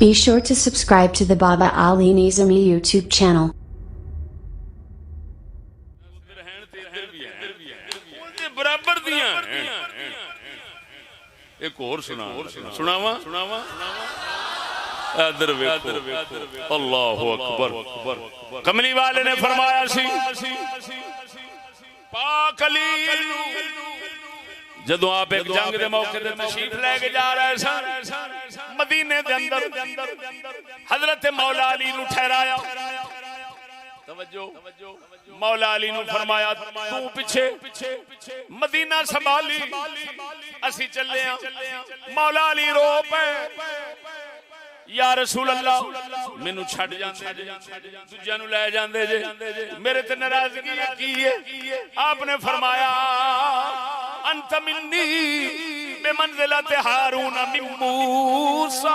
Be sure to subscribe to the Baba Ali Nizami YouTube channel. ایک اور سناوا ادھر ویکھو اللہ اکبر کملی والے نے فرمایا سی پاک علی جدوں آپ ایک جنگ دے موقع تے تشریف لے کے جا رہے سن مدینے دے اندر حضرت مولا علی نو ٹھہرایا توجہ مولا علی نو فرمایا تو پیچھے مدینہ سنبھالی اسی چلے ہاں مولا علی رو پے یا رسول اللہ مینوں چھڈ جاندے جے دوجیاں نو لے جاندے جے میرے تے ناراضگی کی ہے آپ نے فرمایا انت منی بمنزلت ہارون من موسی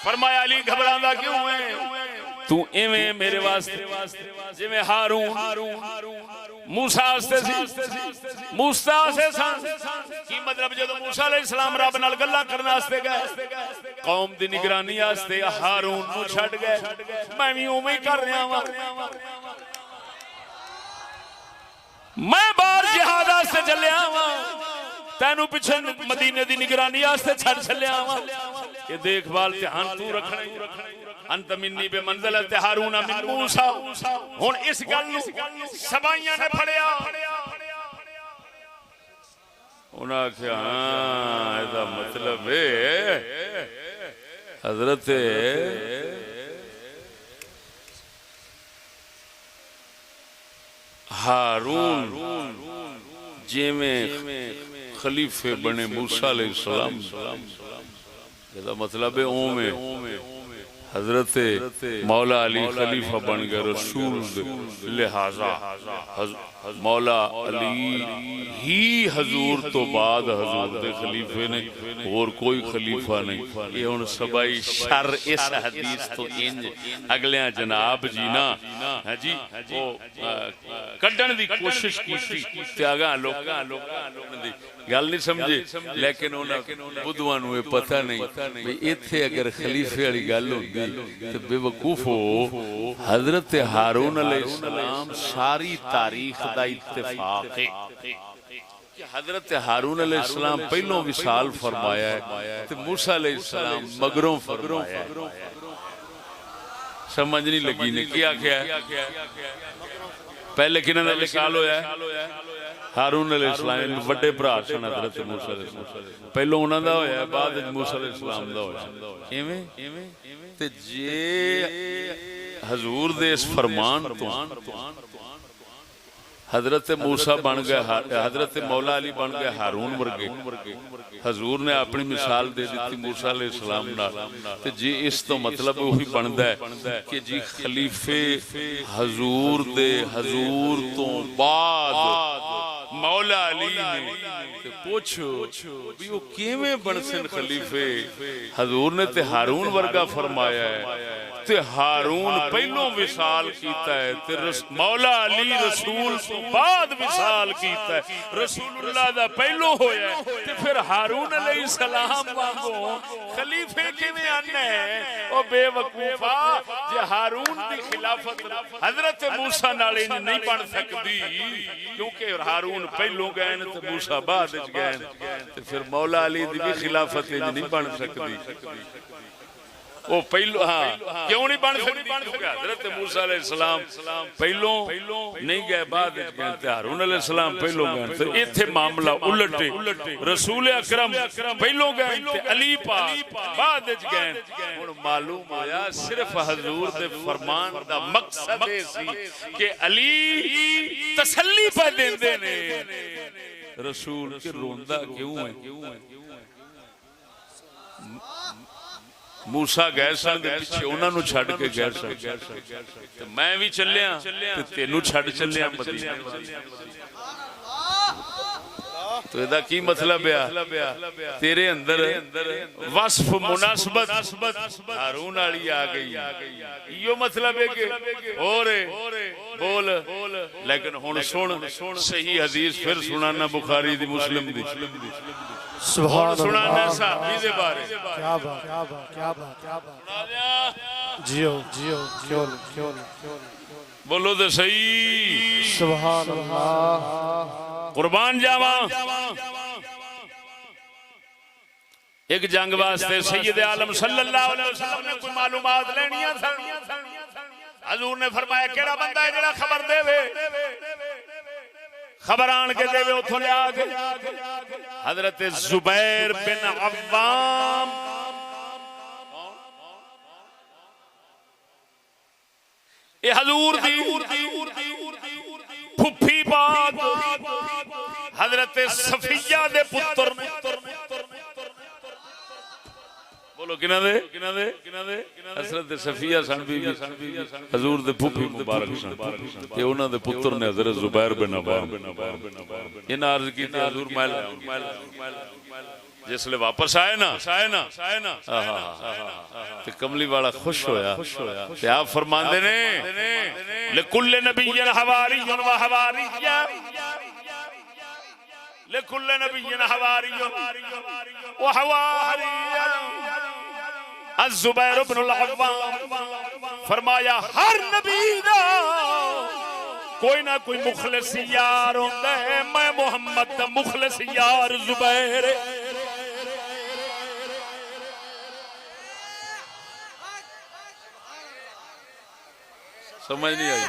فرمایا علی گھبراندا کیوں ہے تو ایویں میرے واسطے جویں ہارون موسیٰ واسطے سی موسیٰ سے سن کی مطلب جدوں موسیٰ علیہ السلام رب نال گلاں کرن واسطے گئے قوم دی نگرانی واسطے ہارون نو چھڈ گئے میں وی اوویں کر رہا ہاں میں باہر جہاد واسطے چلیا ہاں تینوں پیچھے مدینے دی نگرانی واسطے چھڈ چلیا ہاں یہ دیکھ بھال دھیان تو رکھنا انت منی بے منزلت ہارون من موسیٰ ہن اس گل نو سبائیاں نے پڑھیا انہاں کہا ہاں ایدا مطلب ہے حضرت ہارون جے میں خلیفے بنے موسیٰ علیہ السلام ایدا مطلب ہے میں حضرت مولا علی خلیفہ بن گئے رسول لہذا مولا علی ہی حضور تو بعد حضور دے خلیفے نے اور کوئی خلیفہ نہیں یہ ان سبائی شر اس حدیث تو انج اگلیاں جناب جی نا جی وہ کڈن دی کوشش کی تے آگاں لوکاں دی گل نہیں سمجھے لیکن انہاں بدھواں نوں یہ پتہ نہیں بھئی ایتھے اگر خلیفے والی گل ہوندی تے بے وقوف ہو حضرت ہارون علیہ السلام ساری تاریخ دا اتفاق ہے کہ حضرت ہارون علیہ السلام پہلوں وصال فرمایا ہے تے موسیٰ علیہ السلام مگروں فرمایا ہے سمجھ نہیں لگی نے کیا پہلے کنہ دا وصال ہویا ہے ہارون علیہ السلام بڑے بھرا سن حضرت موسیٰ علیہ السلام پہلو انہاں دا ہویا ہے بعد موسیٰ علیہ السلام دا ہویا ایویں تے جے حضور دے اس فرمان تو حضرت موسیٰ بن گئے حضرت مولا علی بن گئے ہارون ورگے حضور نے اپنی مثال دے دیتی موسیٰ علیہ السلام تے جی اس تو مطلب وہی بندا ہے کہ جی خلیفے حضور دے حضور تو بعد مولا علی نے تے پوچھو بھی وہ کیویں بن سن خلیفے حضور نے تے ہارون ورگا فرمایا ہے تے ہارون پہلوں وصال کیتا ہے تے مولا علی رسول تو بعد وصال کیتا ہے رسول اللہ دا پہلوں ہویا ہے تے پھر ہارون علیہ السلام وانگو خلیفے کیویں آنے ہیں او بے وقوفا جے ہارون دی خلافت حضرت موسیٰ نال نہیں بن سکدی کیونکہ ہارون پہلوں گئے تے موسیٰ بعد وچ گئے تے پھر مولا علی دی بھی خلافت نہیں بن سکدی وہ پہلو ہاں کیوں نہیں بن سکتی کیونکہ حضرت موسیٰ علیہ السلام پہلوں نہیں گئے بعد گئے تے ہارون علیہ السلام پہلوں گئے تو ایتھے معاملہ الٹے رسول اکرم پہلوں گئے تے علی پاک بعد گئے ہن معلوم ہویا صرف حضور دے فرمان دا مقصد ہے سی کہ علی تسلی پہ دیندے نے رسول کے روندا کیوں ہے موسیٰ گئے سن دے پیچھے انہاں نو چھڈ کے گئے سن تے میں بھی چلیا تے تینوں چھڈ چلیا مدینے تو ادا کی مطلب ہے تیرے اندر وصف مناسبت ہارون والی آ گئی یہ مطلب ہے کہ اور بول لیکن ہن سن صحیح حدیث پھر سنانا بخاری دی مسلم دی سبحان سنانا صحابی دے بارے کیا بات کیا بات جیو کیوں نہیں بولو تو صحیح سبحان اللہ قربان جاواں ایک جنگ واسطے سید عالم صلی اللہ علیہ وسلم نے کوئی معلومات لینیاں تھا حضور نے فرمایا کیڑا بندہ ہے جڑا خبر دے خبر آن کے دے اتھوں لے آگے حضرت زبیر بن عوام اے حضور دی پھپھی پاک حضرت صفیہ دے پتر بولو کنہ دے حضرت صفیہ سن بی حضور دے پھپھی مبارک سن کہ انہاں دے پتر نے حضرت زبیر بن عوام ان عرض کی تے حضور مائل جس لئے واپس آئے نا تے کملی والا خوش ہویا تے آپ فرماندے نے لکل نبی حواری و حواری لکل نبی حواری و حواری الزبیر بن العوام فرمایا ہر نبی دا کوئی نہ کوئی مخلص یار ہوتا ہے میں محمد دا مخلص یار زبیر سمجھ نہیں آئی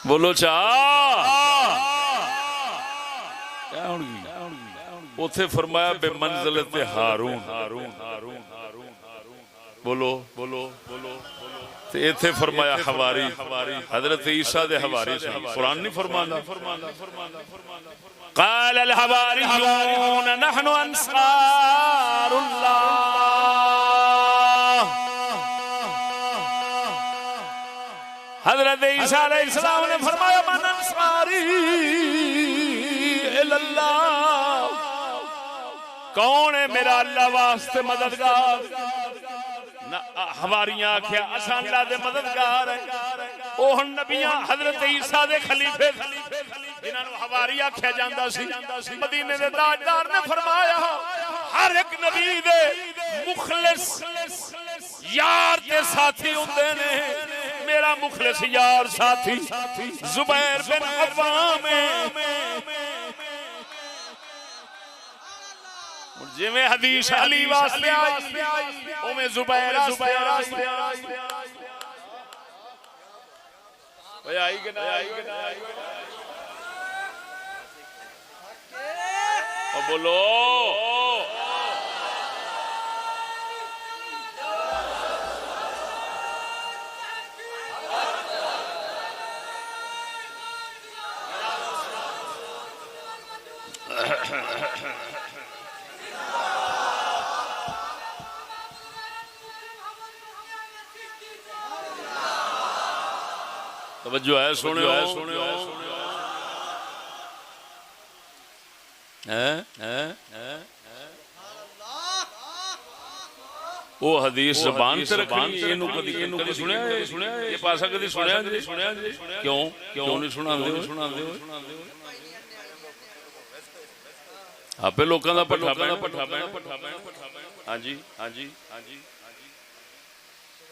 بولو اوتھے فرمایا بے منزلت ہارون بولو ایتھے فرمایا حواری حضرت عیسیٰ دے حواری سے قرآن نہیں فرمانا قال الحواریون نحن انصار اللہ حضرت عیسیٰ علیہ السلام نے فرمایا من انصاری اللہ کون ہے میرا اللہ واسطے مددگار ہماریاں آکھیا اساں اللہ دے مددگار ہیں اوہ نبیاں حضرت عیسیٰ دے خلیفے جنہاں نو حواری آکھیا جاندا سی مدینے دے تاجدار نے فرمایا ہر ایک نبی دے مخلص یار دے ساتھی ہوندے نے میرا مخلص یار ساتھی زبیر بن عوام جی میں حدیث علی واسطے آئی او میں زبیر واسطے آئی کہ نہ آئی بولو توجہ ہے سونے وہ حدیث زبان تے رکھنی اینو کدی سنیا یہ پاسا کدی سنیا کیوں نہیں سناندے آپ لوکاں دا پٹھا ہاں جی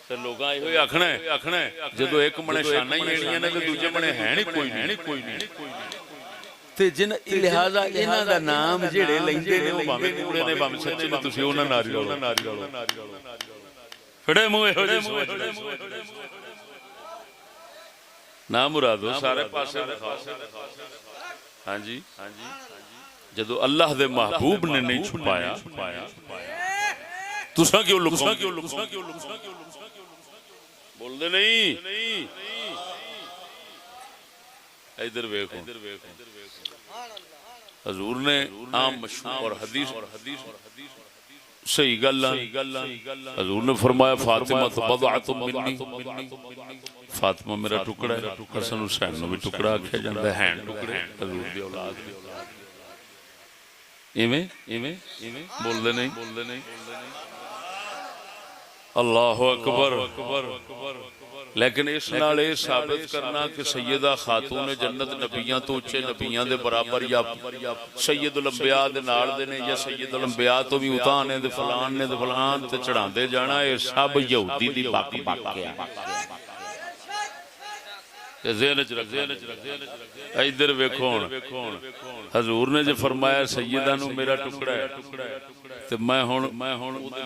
تے لوکاں ایہی آکھنا ہے جدوں ایک منے شاناں ہی اینیاں نے تے دوجے منے ہے نہیں کوئی نہیں تے جن لہذا انہاں دا نام جڑے لیندے نے او بھاویں کوڑے نے بھاویں سچے نے تسی انہاں ناری لو پھڑے منہ نام مرادو سارے پاسے دکھاؤ ہاں جی جدو اللہ دے محبوب نے نہیں چھپایا تساں کیوں لکھاؤ بول دے نہیں ادھر ویکھو حضور نے عام مشہور اور حدیث صحیح گل حضور نے فرمایا فاطمہ تو بضعۃ منی، فاطمہ میرا ٹکڑا ہے، حسن حسین نو بھی ٹکڑا آکھیا جاندا ہے، ہیں ٹکڑے حضور دی اولاد ایویں بول دے نہیں اللہ اکبر۔ لیکن اس نال یہ ثابت کرنا کہ سیدہ خاتون جنت نبیاں تو اچے نبیاں دے برابر یا سید الانبیاء دے نال دے نے یا سید الانبیاء تو بھی اتاں نے دے فلان نے دے فلان تے چڑھاندے جانا، یہ سب یہودی دی باقی ہے۔ ذہن چ رکھ، ادھر ویکھو ہن حضور نے جو فرمایا سیدہ نو میرا ٹکڑا ہے، تے میں ہن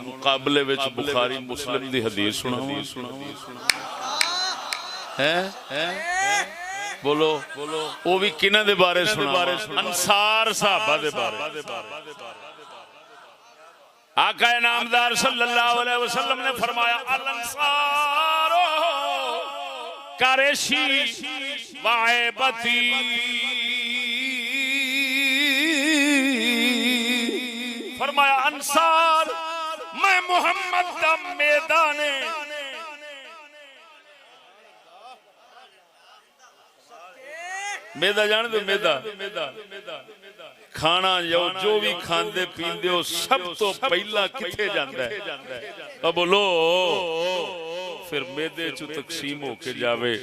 مقابلے وچ بخاری مسلم دی حدیث سناواں، بولو وہ بھی کنہ دے بارے سنا، انصار صحابہ دے بارے۔ آقا نامدار صلی اللہ علیہ وسلم نے فرمایا الانصار کارشی وعیبتی، فرمایا انصار میں محمد دا میدان میدا جان دو، میدا کھانا جو بھی کھاندے پیندے ہو سب تو پہلا کتھے جاندا ہے؟ اب بولو پھر میدے چو تقسیم ہو کے جاوے،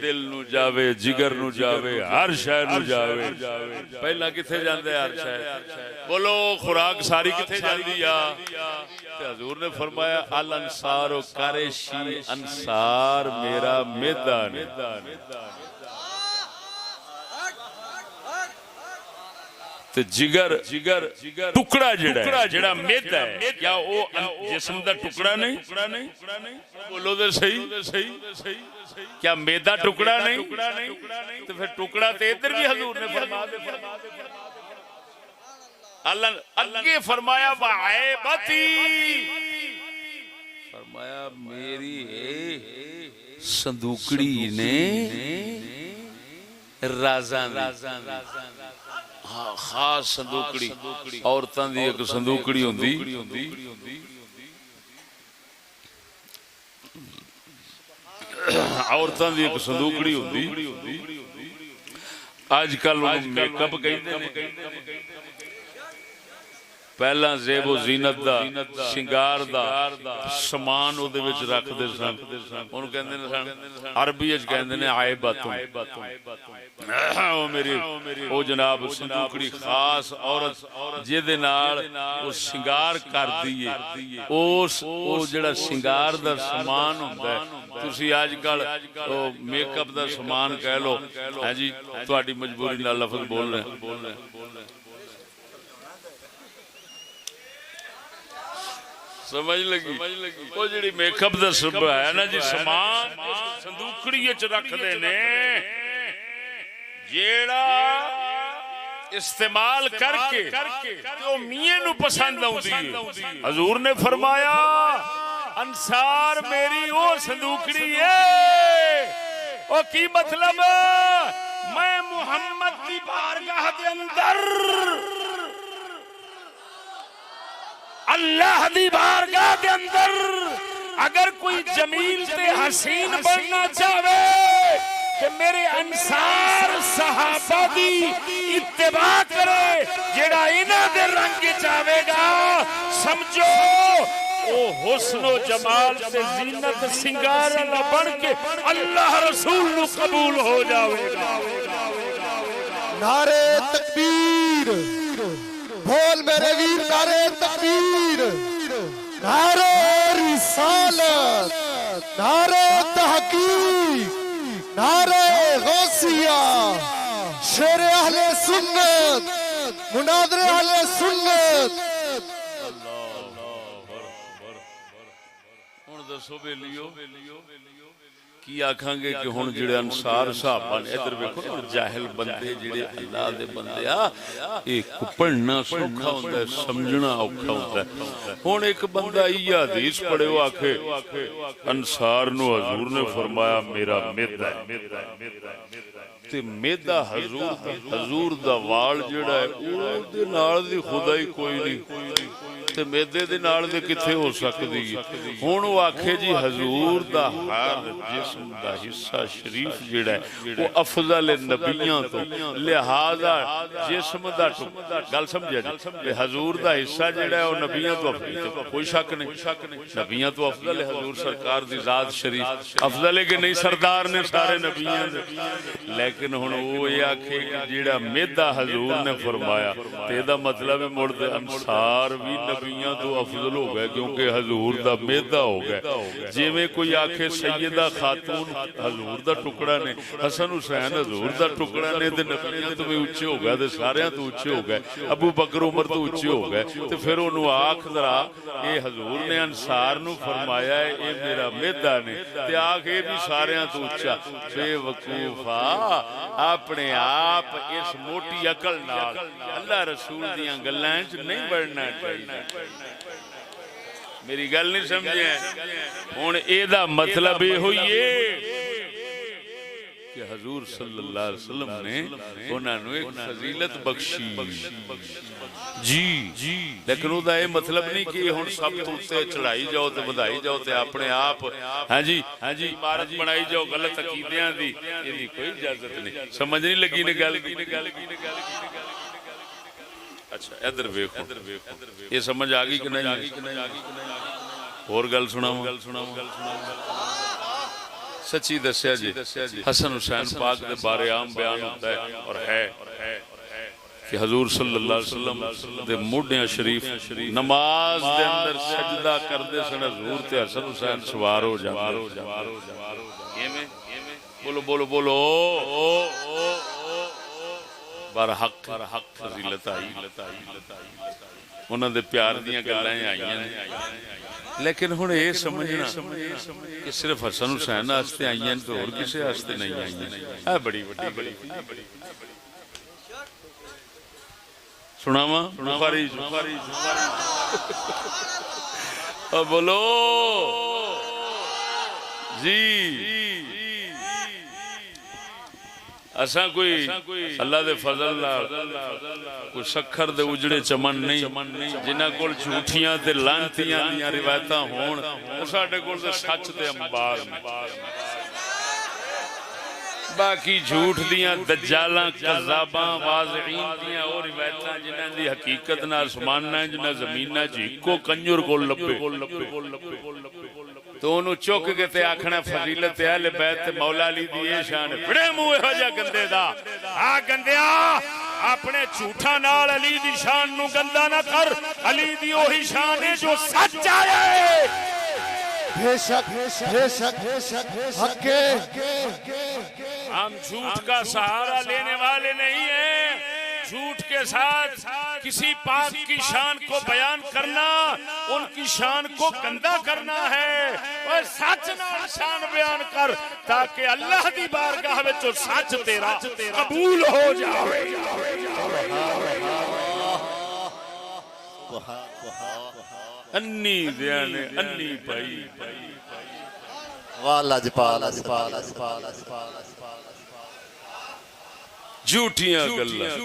دل نو جاوے، جگر نو جاوے، ہر شے نو جاوے، پہلا کتھے جاندا ہے؟ ہر شے۔ بولو خوراک ساری کتھے جاندی یا؟ حضور نے فرمایا الانصار کارشی، انصار میرا میدا نے۔ جگر ٹکڑا جڑا میدا ہے، کیا وہ جسم دا ٹکڑا نہیں؟ بولو دے صحیح، کیا میدا ٹکڑا نہیں؟ تو پھر ٹکڑا تے ادھر بھی حضور نے فرما دے، اللہ فرمایا وعیبتی، فرمایا میری صندوقڑی نے رازاں خاص صندوقڑی، عورتاں دی ایک صندوقڑی ہوندی، عورتاں دی ایک صندوقڑی ہوندی، آج کل میک اپ کہندے نے، پہلا زیب و زینت دا شنگار دا سامان او دے وچ رکھ دے سن، اونوں کہندے نے سن عربی وچ کہندے نے عیباتوں، او میری او جناب صندوقڑی خاص عورت جے دے نال او شنگار کردی ہے، او جڑا شنگار دا سامان ہوندا ہے، تسی آج کل میک اپ دا سامان کہہ لو، ہاں جی تہاڈی مجبوری نال لفظ بول رہے ہیں، سمجھ لگی؟ وہ جڑی میک اپ دا سب ہے نا جی سامان صندوقڑی وچ رکھ دے نے، جیڑا استعمال کر کے تو میاں نو پسند آوندی ہے۔ حضور نے فرمایا انصار میری او صندوقڑی ہے، او کی مطلب میں محمد کی بارگاہ دے اندر اللہ دی بارگاہ دے اندر اگر کوئی جمیل تے حسین بننا چاہے کہ میرے انصار صحابہ دی اتباع کرے، جیڑا انہاں دے رنگ چاہے گا سمجھو او حسن و جمال تے زینت سنگار نہ بن کے اللہ رسول نو قبول ہو جاوے گا۔ نعرے تکبیر، بول میرے ویر نعرے تکبیر، نعرے رسالت، نعرے تحقیق، نعرے غوثیہ، شیر اہل سنت، مناظر اہل سنت۔ ہن دسو بیلیو کی آکھاں گے کہ ہن جڑے انصار صحابہ نے ادھر ویکھو نا جاہل بندے جڑے اللہ دے بندے آ اے پڑھنا سوکھا ہوندا ہے سمجھنا اوکھا ہوندا ہے ہن ایک بندہ یہ حدیث پڑھے او آکھے انصار نو حضور نے فرمایا میرا میدا ہے تے میدا حضور دا وال جڑا ہے او دے نال دی خدائی کوئی نہیں تے میدے دے نال دے کتھے ہو سکدی ہے ہن او آکھے جی حضور دا ہر جسم دا حصہ شریف جڑا ہے وہ افضل نبیاں تو لہذا جسم دا گل سمجھا جی حضور دا حصہ جڑا ہے وہ نبیاں تو افضل کوئی شک نہیں نبیاں تو افضل ہے حضور سرکار دی ذات شریف افضل ہے کہ نہیں سردار نے سارے نبیاں دے لیکن ہن وہ یہ آکھے کہ جڑا میدا حضور نے فرمایا تے دا مطلب ہے مڑ انصار بھی نبیاں تو افضل ہو گئے کیونکہ حضور دا میدا ہو گئے جی میں کوئی آکھے سیدہ خاتون حضور دا ٹکڑا نے حسن حسین حضور دا ٹکڑا نے تے نبیاں تو بھی اونچے ہو گئے تے سارے تو اونچے ہو گئے ابو بکر عمر تو اونچے ہو گئے تے پھر انہوں آکھ ذرا اے حضور نے انصار نو فرمایا ہے اے میرا میدا نے تے آکھ اے بھی سارے تو اونچا بے وقوفا اپنے آپ اس موٹی عقل نال اللہ رسول دیاں گلاں وچ نہیں بڑھنا چاہیے میری گل نہیں سمجھے ہن اے دا مطلب یہ ہوئی کہ حضور صلی اللہ علیہ وسلم نے انہاں نو ایک فضیلت بخشی جی لیکن او دا یہ مطلب نہیں کہ ہن سب تو تے چڑھائی جاؤ تے بدھائی جاؤ تے اپنے آپ ہاں جی عمارت بنائی جاؤ غلط عقیدیاں دی یہ کوئی اجازت نہیں سمجھ نہیں لگی نے گل اچھا ادھر ویکھو یہ سمجھ آ گئی کہ نہیں اور گل سناواں سچی دسیا جی حسن حسین پاک دے بارے عام بیان ہوتا ہے اور ہے کہ حضور صلی اللہ علیہ وسلم دے موڈیاں شریف نماز دے اندر سجدہ کردے سن حضور تے حسن حسین سوار ہو جاندے بولو بولو بولو برحق فضیلت آئی انہاں دے پیار دیاں گلاں آئیاں لیکن ہن اے سمجھنا کہ صرف حسن حسین واسطے آئیاں تو اور کسے واسطے نہیں آئیاں اے بڑی بڑی سناواں بخاری بولو جی اساں کوئی اللہ دے فضل نال کوئی سکھر دے اجڑے چمن نہیں جنہاں کول جھوٹیاں تے لعنتیاں دیاں روایتاں ہون او ساڈے کول تے سچ تے انبار باقی جھوٹ دیاں دجالاں کذاباں واضعین دیاں اور روایتاں جنہاں دی حقیقت نہ آسمان نہ جنہ زمین نہ جی کو کنجر کول لبے تو انہوں چوک کے تے آکھنا فضیلت اہل بیت تے مولا علی دی یہ شان ہے بڑے موہ ہو جا گندے دا گندیا اپنے جھوٹا نال علی دی شان نو گندہ نہ کر علی دی وہی شان ہے جو سچ آئے بے شک حق ہم جھوٹ کا سہارا لینے والے نہیں ہیں جھوٹ کے ساتھ کسی پاک کی شان کو بیان کرنا ان کی شان کو گندہ کرنا ہے اور سچ نال شان بیان کر تاکہ اللہ دی بارگاہ وچ سچ تیرا قبول ہو جاوے انی دیانے انی پائی والا جپالا جھوٹیاں گلاں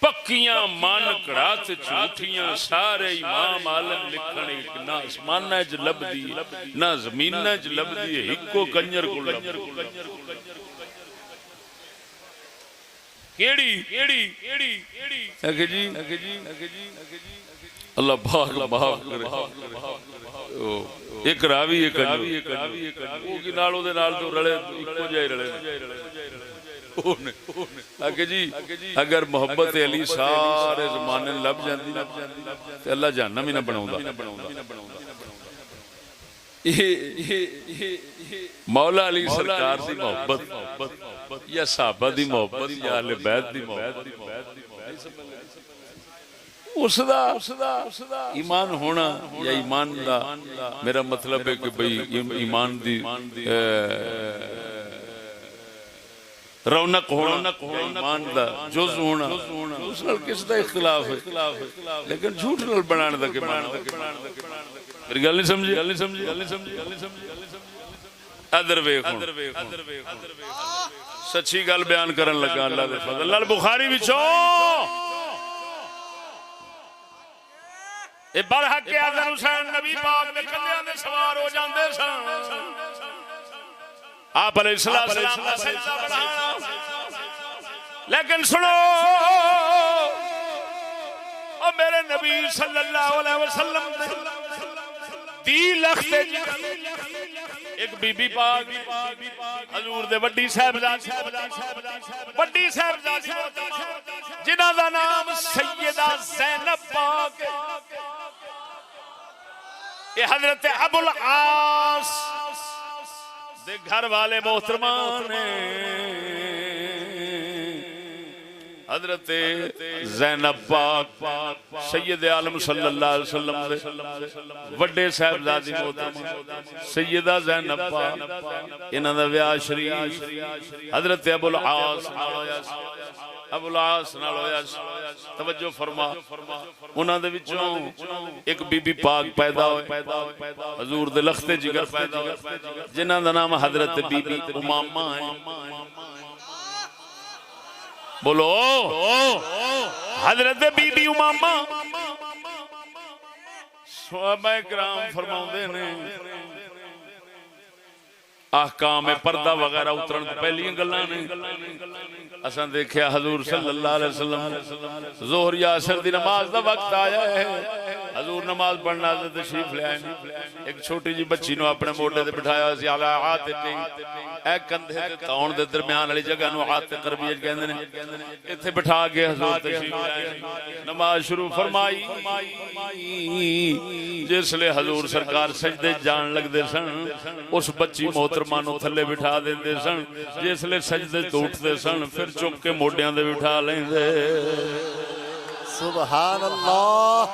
پکیاں مان کڑات جھوٹیاں سارے امام عالم لکھنے نہ آسمان وچ لبدی نہ زمین وچ لبدی ہکو کنجر کو کیڑی اگے جی اللہ پاک معاف کرے ایک راوی ایک او کی نال او دے نال تو رلے اکو جائے رلے جی اگر محبت علی سارے زمانے لب جاندی تے اللہ جہنم ہی نہ بناوندا مولا علی سرکار دی محبت یا صحابہ دی محبت یا اہل بیت دی محبت اس دا ایمان ہونا یا ایمان دا میرا مطلب ہے کہ بھئی ایمان دی رونق ہونا ایمان دا جز ہونا اس نال کس دا اختلاف ہے لیکن جھوٹ نال بنان دا کہ میری گل نہیں سمجھی ادھر ویکھو سچی گل بیان کرن لگا اللہ دے فضل نال بخاری وچوں اے برحق کے حسن حسین نبی پاک دے کندیاں دے سوار ہو جاندے سن آپ علیہ السلام دا سجدہ بڑھانا لیکن سنو او میرے نبی صلی اللہ علیہ وسلم دی لخت ایک بی بی پاک حضور دے وڈی صاحبزادی جنہاں دا نام سیدہ زینب پاک یہ حضرت ابو العاص دے گھر والے محترمان حضرت زینب پاک سید عالم صلی اللہ علیہ وسلم دے وڈے صاحبزادی محترم سیدہ زینب پاک انہاں دا ویاہ شریف حضرت ابو العاص نال ہویا توجہ فرما انہاں دے وچوں ایک بی بی پاک پیدا ہوئے حضور دے لخت جگر پیدا ہوئے جنہاں دا نام حضرت بی بی امامہ ہے بولو حضرت بی بی امامہ صحابہ کرام فرماؤندے نے احکام پردہ وغیرہ اترن پہلی گلاں نے اساں دیکھیا حضور صلی اللہ علیہ وسلم ظہر یا عصر دی نماز دا وقت آیا ہے حضور نماز پڑھنا تے تشریف لے آئے ایک چھوٹی جی بچی نو اپنے موڈے تے بٹھایا سی علی عاتق اے کندھے تے تاؤن دے درمیان والی جگہ نو عاتق عربی کہندے نے ایتھے بٹھا کے حضور تشریف لے آئے نماز شروع فرمائی جس لے حضور سرکار سجدے جان لگ دے سن اس بچی محترمانو تھلے بٹھا دیندے سن جس لے سجدے ٹوٹتے سن پھر چک کے موڈیاں دے بٹھا لیندے سبحان اللہ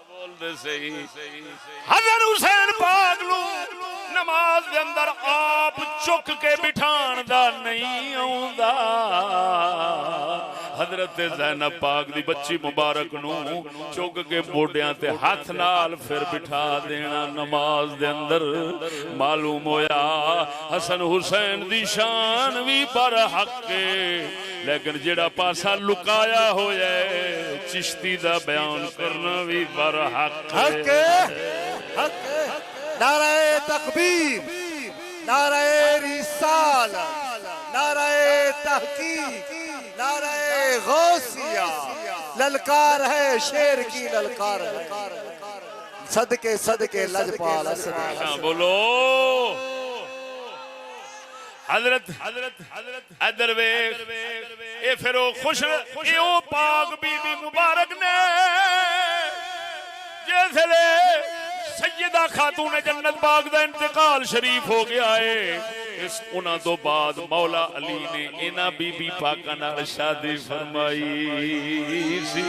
بول دے صحیح حضرت حسین پاک نو نماز دے اندر آپ چک کے بٹھان دا نہیں آوندا حضرت زینب پاک دی بچی مبارک نو چک کے موڈیاں تے ہاتھ نال پھر بٹھا دینا نماز دے اندر معلوم ہویا حسن حسین دی شان بھی برحق لیکن جڑا پاسا لکایا ہویا ہے چشتی دا بیان کرنا بھی برحق حق حق نعرہ تکبیر نعرہ رسالت نعرہ تحقیق نعرہ غوثیہ للکار ہے شیر کی للکار ہے صدقے صدقے لجپال اسد بولو حضرت ادھر ویکھ اے پھر او خوش اے او پاک بی بی مبارک نے جیسے سیدہ خاتون جنت پاک دا انتقال شریف ہو گیا ہے اس انہاں تو بعد مولا علی نے انہاں بی بی پاکاں نال شادی فرمائی سی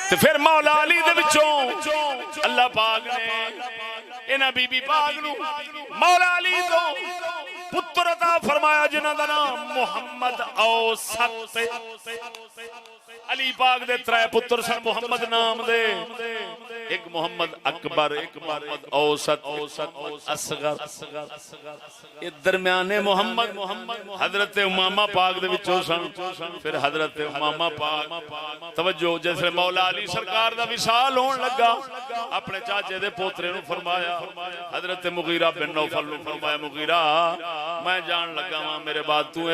تے پھر مولا علی دے وچوں اللہ پاک نے انہاں بی بی پاک نو مولا علی تو پتر عطا فرمایا جنہاں دا نام محمد اوسط علی پاک دے ترے پتر سن محمد نام دے ایک محمد اکبر ایک محمد اوسط اصغر یہ درمیانے محمد حضرت امامہ پاک دے وچوں سن پھر حضرت امامہ پاک توجہ جیسے مولا علی سرکار دا وصال ہون لگا اپنے چاچے دے پوترے نو فرمایا حضرت مغیرہ بن نوفل نو فرمایا مغیرہ میں جان لگا ہاں میرے بعد تو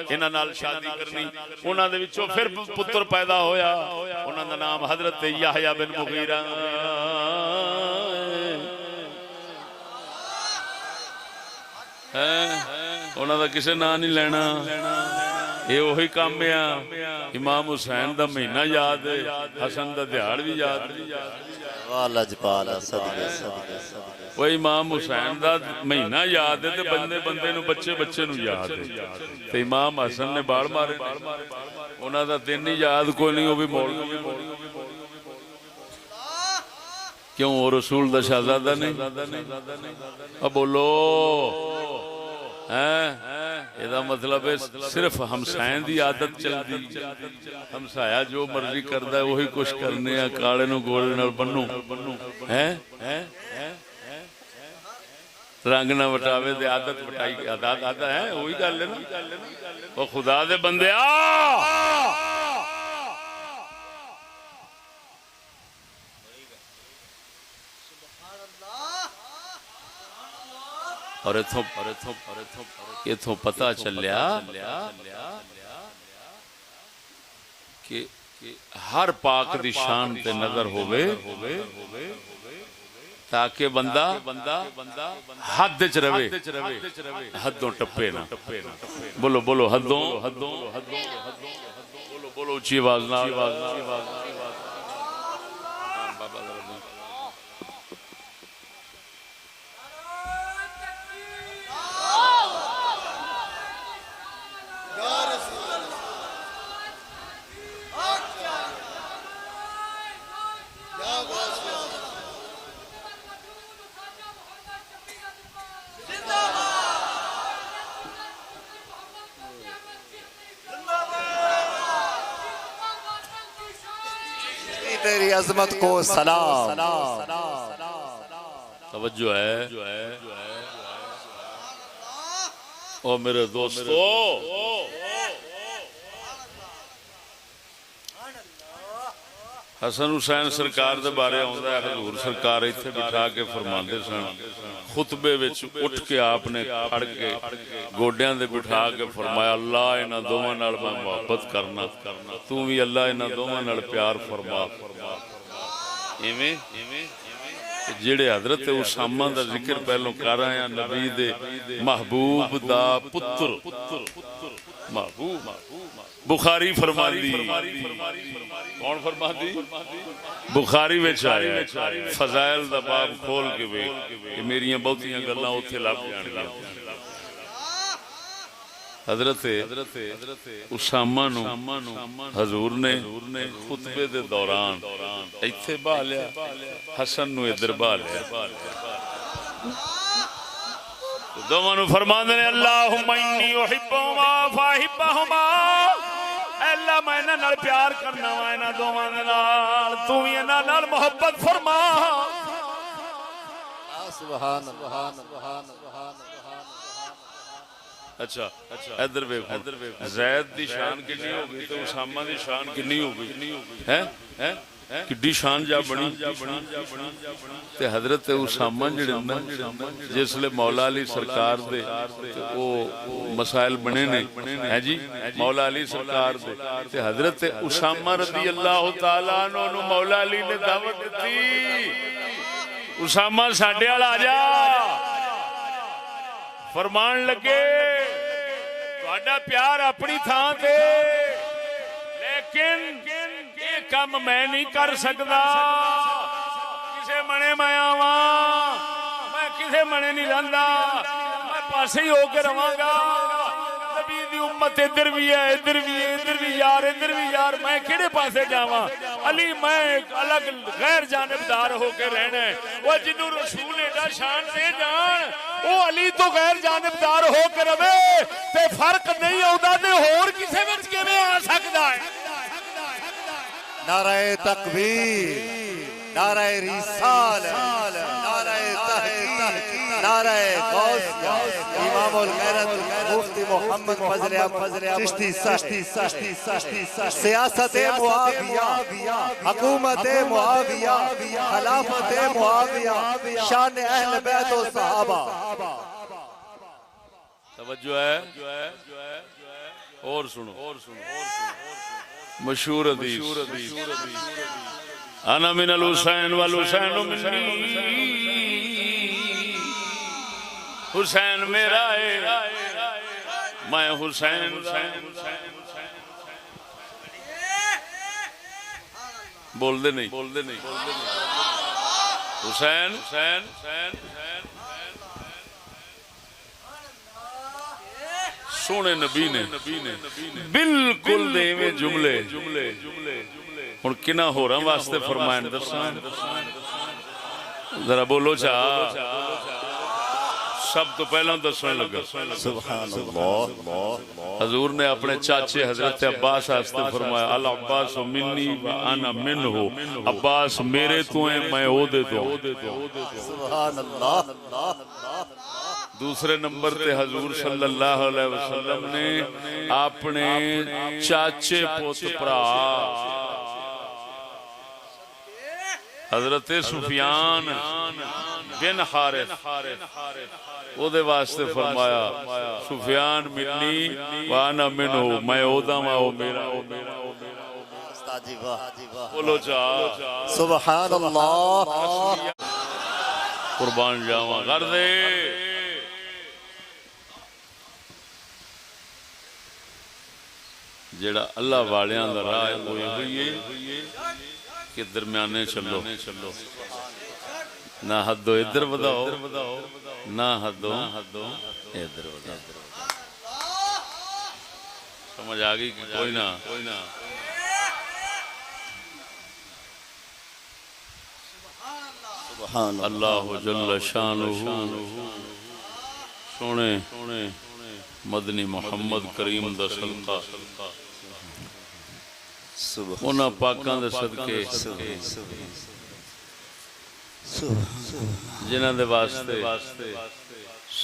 انہاں نال شادی کرنی انہاں دے وچوں پھر پتر پیدا ہویا انہاں دا نام حضرت یحییٰ بن مغیرہ انہاں دا کسے نام نہیں لینا یہ وہی کام ہے امام حسین دا مہینہ یاد ہے حسن دا دیہاڑ بھی یاد ہے واہ لجپال صدقے صدقے وہ امام حسین دا مہینہ یاد ہے تے بندے بندے نو بچے بچے نو یاد ہے تے امام حسن نے بال مارے انہاں دا دن ہی یاد کوئی نہیں وہ بھی مولوی کیوں وہ رسول دا شہزادہ نہیں اب بولو یہ مطلب ہے صرف ہمسائیں دی عادت چل دی ہمسایا جو مرضی کردا ہے وہی کچھ کرنے ہیں کالے نو گولے نال بنو رنگ نہ وٹاوے دے عادت وٹائی عادت ہے وہی گل ہے نا او خدا دے بندے اور اتھوں پتہ چلیا کہ ہر پاک دی شان تے نظر ہوئے تاکہ بندہ حد چ رہے حدوں ٹپے نہ بولو بولو حدوں بولو بولو اچھی آواز نال تیری عظمت کو سلام توجہ ہے او میرے دوستو حسن حسین سرکار دے بارے آندا ہے حضور سرکار ایتھے بٹھا کے فرماندے سن خطبے وچ اٹھ کے آپ نے کھڑ کے گوڈیاں دے بٹھا کے فرمایا اللہ انہاں دوواں نال میں محبت کرنا تو بھی اللہ انہاں دوواں نال پیار فرما ایویں جڑے حضرت اسامہ دا ذکر پہلوں کر رہے ہیں نبی دے محبوب دا پتر محبوب بخاری فرماندی کون فرماندی بخاری وچ آیا فضائل دا باب کھول کے ویکھ میریاں بہتیاں گلاں اوتھے لب جان گیاں حضرت اسامہ نو حضور نے خطبے دے دوران ایتھے بہا لیا حسن نو ادھر بہا لیا دونوں نو فرماندے نے اللہم انی احبہما فاحبہما اے اللہ میں انہاں نال پیار کرنا وا انہاں دوواں نال تو وی انہاں نال محبت فرما سبحان اللہ اچھا ادھر ویکھو زید دی شان کنی ہو گئی تو اسامہ دی شان کنی ہو گئی ہیں کڈی شان جا بنی تے حضرت اسامہ جڑے نا جس لے مولا علی سرکار دے او مسائل بنے نے ہیں جی مولا علی سرکار دے تے حضرت اسامہ رضی اللہ تعالی عنہ نو مولا علی نے دعوت دتی اسامہ ساڈے وال آ جا فرمان لگے تہاڈا پیار اپنی تھاں تے لیکن یہ کام میں نہیں کر سکدا کسے منے میں آواں میں کسے منے نہیں رہندا میں پاسے ہی ہو کے رہواں گا نبی دی امت ادھر بھی ہے ادھر بھی یار میں کہڑے پاسے جاواں علی میں ایک الگ غیر جانبدار ہو کے رہنا ہے وہ جنوں رسول ایڈا شان دے جان وہ علی تو غیر جانبدار ہو کے رہے تے فرق نہیں آਉਂدا تے ہور کسے وچ کیویں آ سکدا ہے نعرہ تکبیر نعرہ رسالت نعرہ تحقیق نعرہ غوثیہ امام الغیرت مفتی محمد فضل احمد چشتی سیاست معاویہ حکومت معاویہ خلافت معاویہ شان اہل بیت و صحابہ توجہ ہے اور سنو مشہور حدیث انا من الحسین والحسین منی حسین میرا ہے میں حسین بول دے نہیں حسین سونے نبی نے بالکل دیویں جملے ہن کنا ہوراں واسطے فرمائیں دساں ذرا بولو چا سب تو پہلا دسن لگا سبحان اللہ حضور نے اپنے چاچے حضرت عباس واسطے فرمایا العباس منی وانا منہ، عباس میرے تو ہیں میں او دے تو سبحان اللہ دوسرے نمبر تے حضور صلی اللہ علیہ وسلم نے اپنے چاچے پوت پرا حضرت سفیان بن حارث او دے واسطے فرمایا سفیان منی وانا منہ، میں او دا او میرا استاد جی واہ بولو چا سبحان اللہ قربان جاواں کر دے جڑا اللہ والیاں دا راہ ہوئی ہوئی ہے کہ درمیانے چلو نہ حدو ادھر وداؤ نہ حدو ادھر وداؤ سمجھ آگئی کہ کوئی نہ اللہ جل شانہ سونے مدنی محمد کریم دا صدقہ انہاں پاکاں دے صدقے جنہاں دے واسطے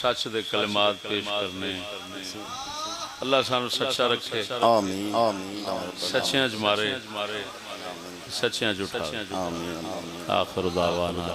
سچ دے کلمات پیش کرنے اللہ سانو سچا رکھے آمین سچیاں جمارے سچیاں جھوٹا آخر دعوانا